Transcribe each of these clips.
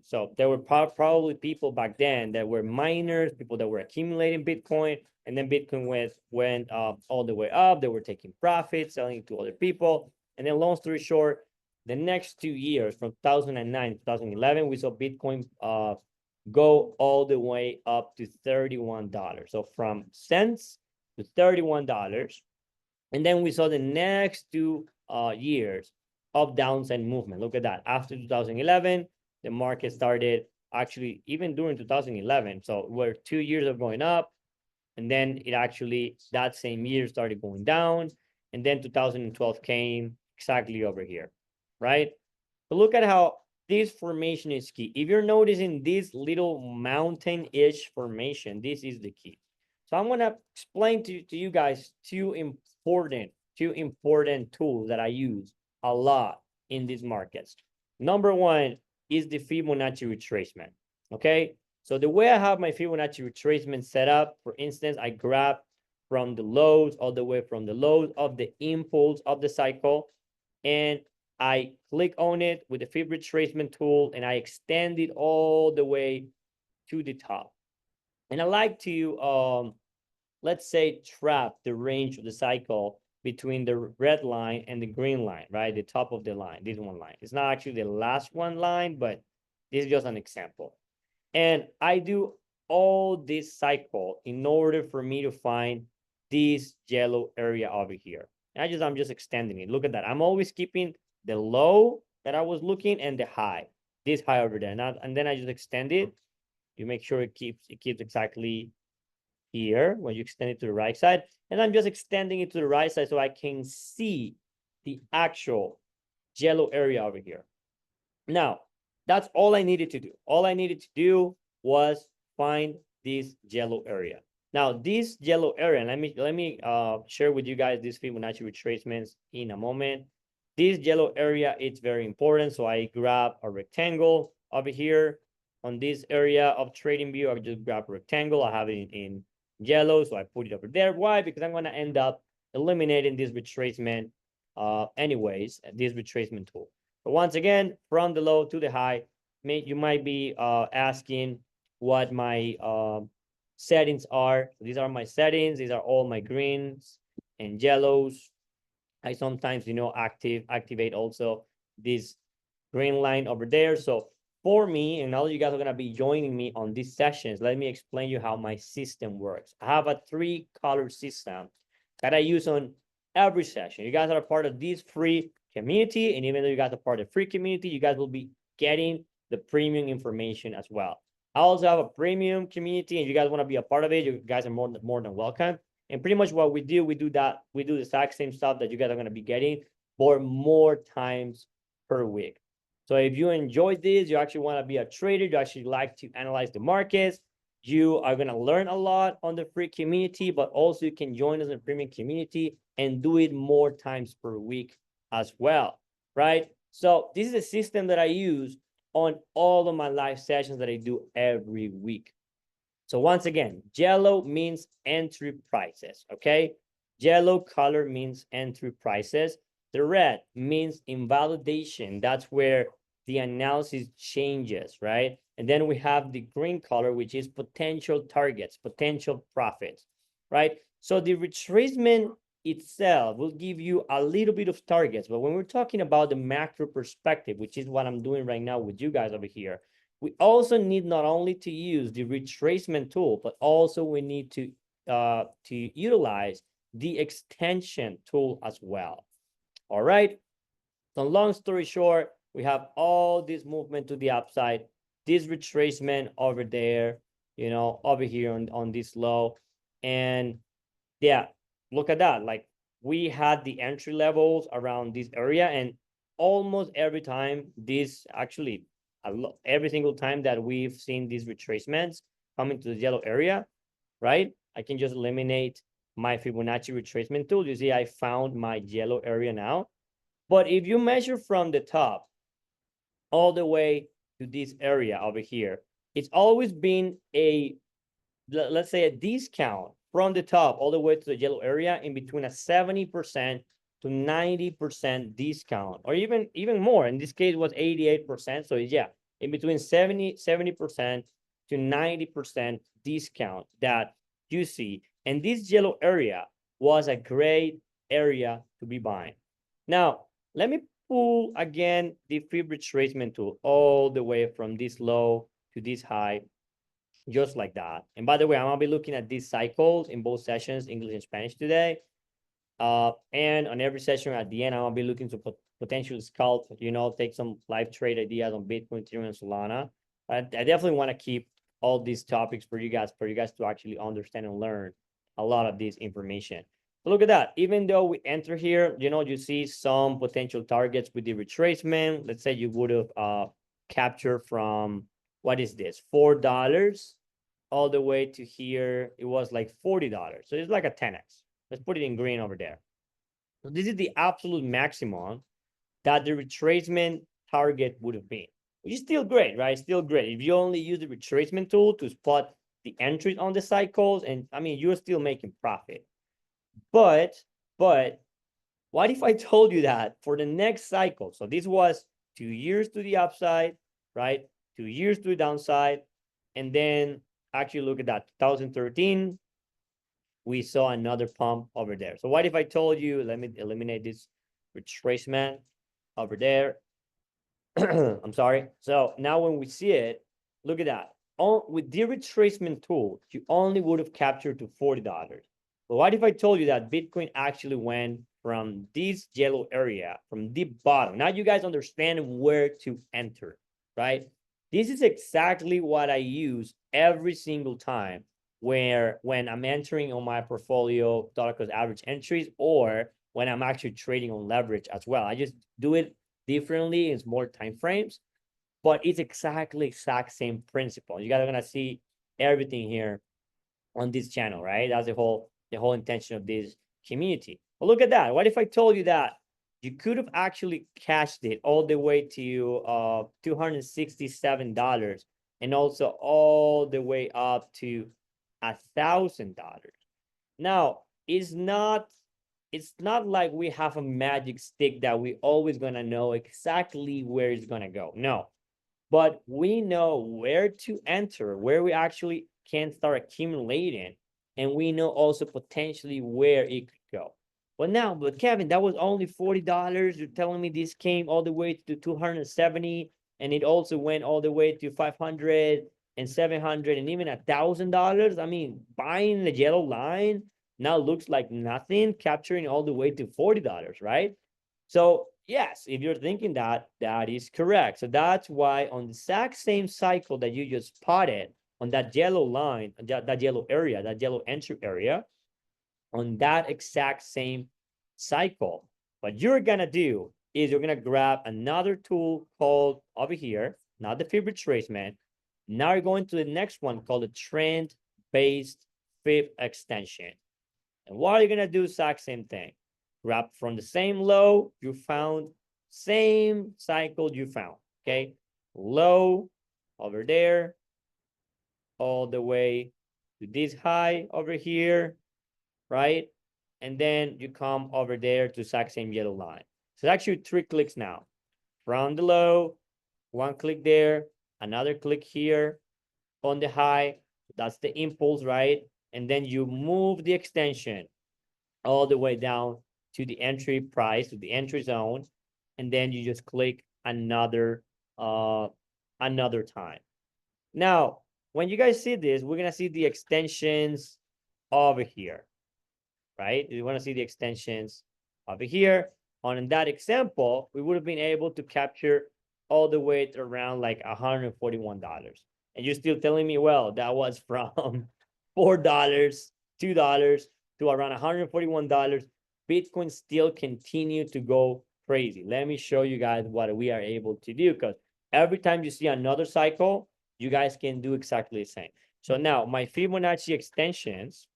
So there were probably people back then that were miners, people that were accumulating Bitcoin, and then Bitcoin went all the way up. They were taking profits, selling it to other people. And then long story short, the next 2 years, from 2009 to 2011, we saw Bitcoin go all the way up to $31. So from cents to $31. And then we saw the next 2 years of downside movement. Look at that. After 2011, the market started actually even during 2011. So we're 2 years of going up. And then it actually, that same year, started going down. And then 2012 came exactly over here, right? So look at how this formation is key. If you're noticing this little mountain-ish formation, this is the key. So I'm going to explain to you guys two important tools that I use a lot in these markets. Number one is the Fibonacci retracement. Okay. So the way I have my Fibonacci retracement set up, for instance, I grab from the lows, all the way from the lows of the impulse of the cycle, and I click on it with the Fib retracement tool, and I extend it all the way to the top. And I like to, let's say, trap the range of the cycle between the red line and the green line, right? The top of the line, this one line. It's not actually the last one line, but this is just an example. And I do all this cycle in order for me to find this yellow area over here. I'm just extending it. Look at that. I'm always keeping the low that I was looking and the high, this high over there. And then I just extend it. You make sure it keeps exactly here when you extend it to the right side. And I'm just extending it to the right side so I can see the actual yellow area over here. Now, that's all I needed to do. All I needed to do was find this yellow area. Now, this yellow area, let me share with you guys these Fibonacci retracements in a moment. This yellow area, it's very important. So I grab a rectangle over here on this area of trading view. I just grab a rectangle. I have it in yellow, so I put it over there. Why? Because I'm going to end up eliminating this retracement anyways, this retracement tool. But once again, from the low to the high, you might be asking what my settings are. So these are my settings. These are all my greens and yellows. I sometimes, activate also this green line over there. So for me, and all you guys are going to be joining me on these sessions, let me explain you how my system works. I have a 3-color system that I use on every session. You guys are a part of this free community, and even though you guys are part of the free community, you guys will be getting the premium information as well. I also have a premium community, and you guys want to be a part of it, you guys are more than welcome. And pretty much what we do the exact same stuff that you guys are going to be getting for more times per week. So if you enjoy this, you actually want to be a trader, you actually like to analyze the markets, you are going to learn a lot on the free community, but also you can join us in the premium community and do it more times per week as well, right? So this is a system that I use on all of my live sessions that I do every week. So once again, yellow means entry prices, okay? Yellow color means entry prices. The red means invalidation. That's where the analysis changes, right? And then we have the green color, which is potential targets, potential profits, right? So the retracement itself will give you a little bit of targets. But when we're talking about the macro perspective, which is what I'm doing right now with you guys over here, we also need not only to use the retracement tool, but also we need to utilize the extension tool as well. All right. So long story short, we have all this movement to the upside, this retracement over there, over here on this low. And yeah, look at that. Like we had the entry levels around this area, and almost every time every single time that we've seen these retracements coming to the yellow area, right? I can just eliminate my Fibonacci retracement tool. You see, I found my yellow area now. But if you measure from the top all the way to this area over here, it's always been let's say a discount from the top all the way to the yellow area in between a 70% to 90% discount, or even more. In this case, it was 88%. So yeah, in between 70% to 90% discount that you see. And this yellow area was a great area to be buying. Now, let me pull again the fib retracement tool all the way from this low to this high, just like that. And by the way, I'm gonna be looking at these cycles in both sessions, English and Spanish today. And on every session at the end, I'm gonna be looking to potentially scalp, take some live trade ideas on Bitcoin, Ethereum, and Solana. I definitely want to keep all these topics for you guys to actually understand and learn a lot of this information. So look at that. Even though we enter here, you see some potential targets with the retracement. Let's say you would have captured from, what is this, $4 all the way to here. It was like $40. So it's like a 10x. Let's put it in green over there. So this is the absolute maximum that the retracement target would have been, which is still great, right? Still great. If you only use the retracement tool to spot the entries on the cycles, and I mean, you're still making profit. But what if I told you that for the next cycle? So this was 2 years to the upside, right? 2 years to the downside. And then actually look at that, 2013, we saw another pump over there. So what if I told you, let me eliminate this retracement over there. I'm sorry. So now when we see it, look at that. With the retracement tool, you only would have captured to $40. But what if I told you that Bitcoin actually went from this yellow area, from the bottom? Now you guys understand where to enter, right? This is exactly what I use every single time when I'm entering on my portfolio dollar cost average entries, or when I'm actually trading on leverage as well. I just do it differently in smaller time frames, but it's exact same principle. You guys are gonna see everything here on this channel, right? That's the whole intention of this community. But look at that. What if I told you that you could have actually cashed it all the way to $267, and also all the way up to $1,000? Now, it's not like we have a magic stick that we always gonna know exactly where it's gonna go. No, but we know where to enter, where we actually can start accumulating, and we know also potentially where it could go. But Kevin, that was only $40. You're telling me this came all the way to 270, and it also went all the way to 500 and 700 and even $1,000. I mean, buying the yellow line now looks like nothing, capturing all the way to $40, right? So yes, if you're thinking that, that is correct. So that's why on the exact same cycle that you just spotted on that yellow line, that yellow area, that yellow entry area, on that exact same cycle, what you're gonna do is you're gonna grab another tool called over here, not the fib retracement. Now you're going to the next one called the trend-based fib extension. And what are you gonna do? Exact same thing. Grab from the same low you found, same cycle you found. Okay, low over there, all the way to this high over here, right? And then you come over there to exact same yellow line. So actually 3 clicks now. From the low, 1 click there, another click here on the high. That's the impulse, right? And then you move the extension all the way down to the entry price, to the entry zone, and then you just click another time. Now, when you guys see this, we're gonna see the extensions over here, right? You want to see the extensions over here. On that example, we would have been able to capture all the way to around like $141. And you're still telling me, well, that was from $4, $2 to around $141. Bitcoin still continue to go crazy. Let me show you guys what we are able to do, because every time you see another cycle, you guys can do exactly the same. So now my Fibonacci extensions,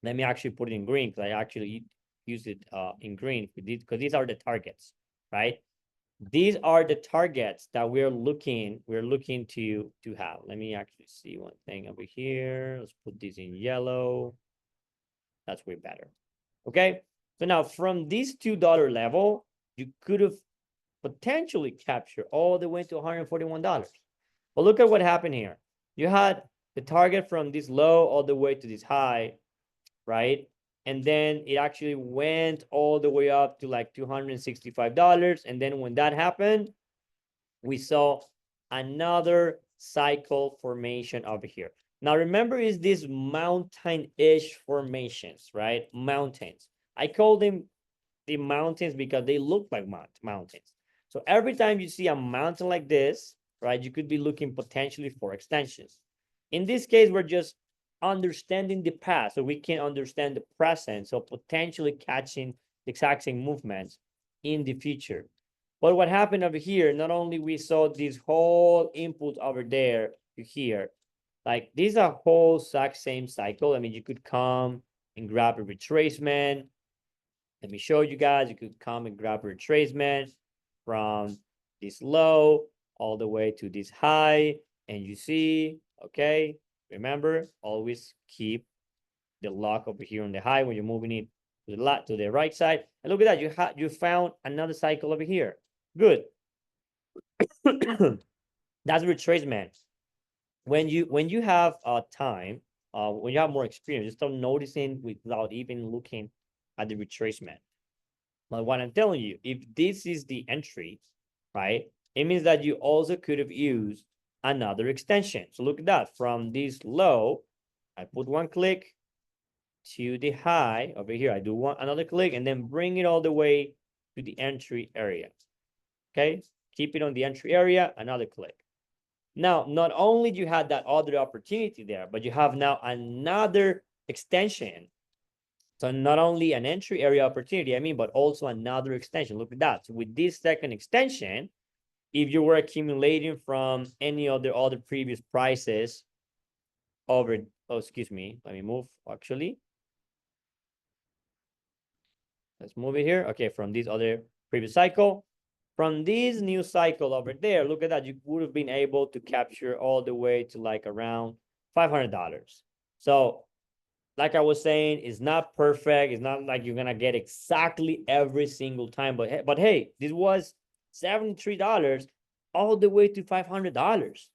let me actually put it in green, because I actually use it in green because these are the targets, right? These are the targets that we're looking to have. Let me actually see one thing over here. Let's put this in yellow. That's way better. Okay. So now from this $2 level, you could have potentially capture all the way to $141. But look at what happened here. You had the target from this low all the way to this high, right? And then it actually went all the way up to like $265. And then when that happened, we saw another cycle formation over here. Now remember, is these mountain-ish formations, right? Mountains. I call them the mountains because they look like mountains. So every time you see a mountain like this, right, you could be looking potentially for extensions. In this case, we're just understanding the past so we can understand the present, so potentially catching the exact same movements in the future. But what happened over here, not only we saw this whole input over there to here, like this is a whole exact same cycle. I mean, you could come and grab a retracement. Let me show you guys. You could come and grab a retracement from this low all the way to this high. And you see, okay, remember, always keep the lock over here on the high when you're moving it to the left, to the right side. And look at that, you found another cycle over here. Good. That's retracement. When you have time, when you have more experience, you start noticing without even looking at the retracement. But what I'm telling you, if this is the entry, right, it means that you also could have used another extension. So look at that. From this low, I put one click to the high over here. I do another click and then bring it all the way to the entry area. Okay, keep it on the entry area, another click. Now, not only do you have that other opportunity there, but you have now another extension. So not only an entry area opportunity, I mean, but also another extension. Look at that. So with this second extension, if you were accumulating from any of the other previous prices over, oh, excuse me, let me move actually. Let's move it here. Okay, from this other previous cycle. From this new cycle over there, look at that. You would have been able to capture all the way to like around $500. So like I was saying, it's not perfect. It's not like you're gonna get exactly every single time. But hey, this was $73 all the way to $500.